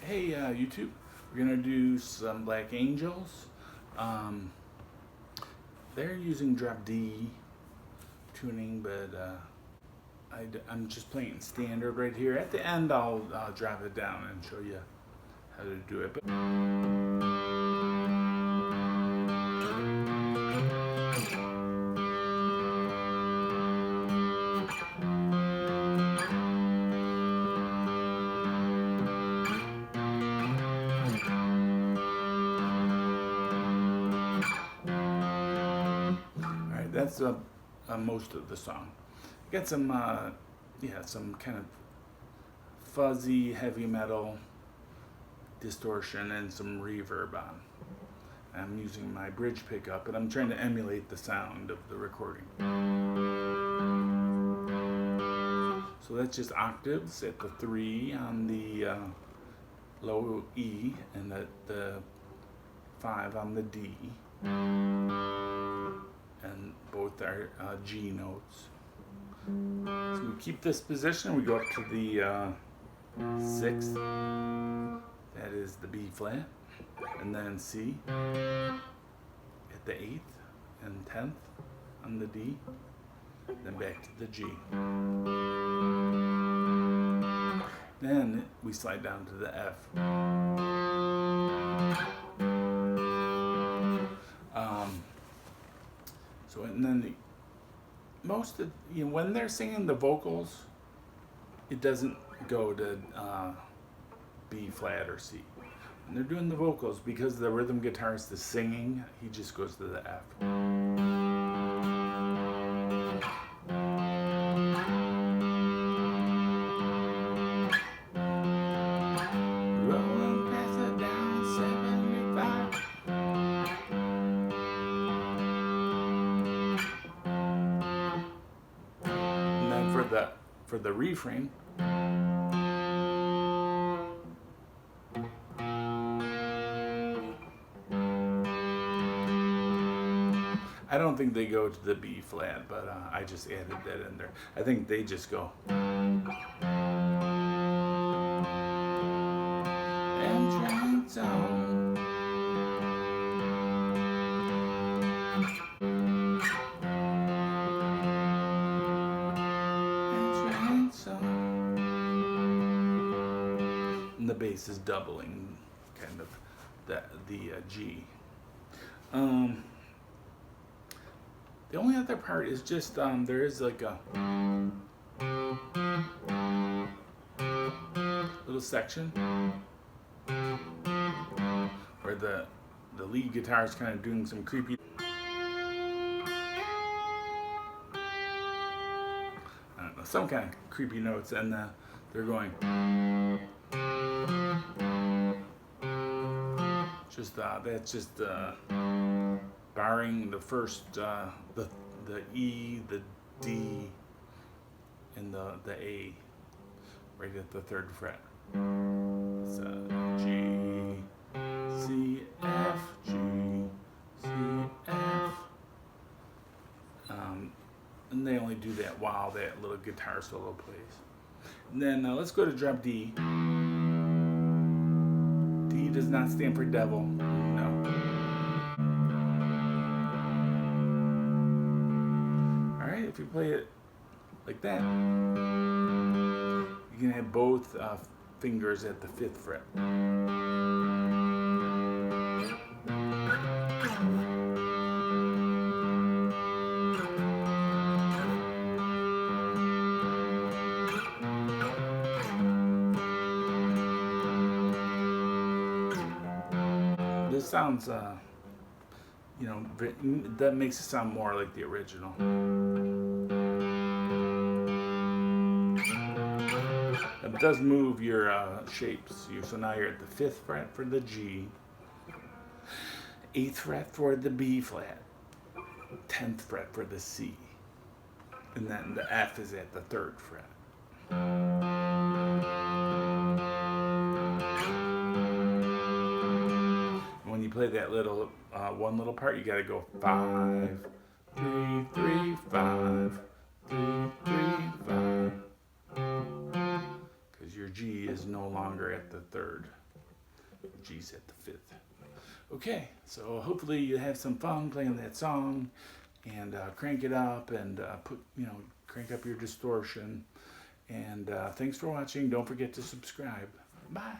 Hey YouTube, we're gonna do some Black Angels. Um, they're using drop D tuning, but I'm just playing standard right here. At the end, I'll drop it down and show you how to do it. Alright, that's most of the song. Got some, some kind of fuzzy heavy metal distortion and some reverb on. I'm using my bridge pickup, and I'm trying to emulate the sound of the recording. So that's just octaves at the 3 on the low E and the 5 on the D. And both are G notes. So we keep this position, we go up to the 6th, that is the B flat, and then C at the 8th and 10th on the D, then back to the G. Then we slide down to the F. And then most of, when they're singing the vocals, it doesn't go to B flat or C. When they're doing the vocals, because the rhythm guitarist is singing, he just goes to the F. Rolling past it down 75. For the refrain, I don't think they go to the B flat, but I just added that in there. I think they just go. Entrance zone. And the bass is doubling, kind of the G. The only other part is just there is like a little section where the lead guitar is kind of doing some creepy. I don't know, some kind of creepy notes, and they're going. Just that's just barring the first the E, the D, and the A, right at the 3rd fret. So G, C, F, G, C, F. And they only do that while that little guitar solo plays. And then let's go to drop D. D does not stand for devil. No. Alright, if you play it like that, you can have both fingers at the 5th fret. This sounds, that makes it sound more like the original. It does move your shapes. So now you're at the 5th fret for the G, 8th fret for the B flat, 10th fret for the C, and then the F is at the 3rd fret. When you play that little one little part, you gotta go 5, 3, 3, 5, 3, 3, 5. Because your G is no longer at the 3rd. G's at the 5th. Okay, so hopefully you have some fun playing that song, and crank it up, and crank up your distortion. And thanks for watching. Don't forget to subscribe. Bye.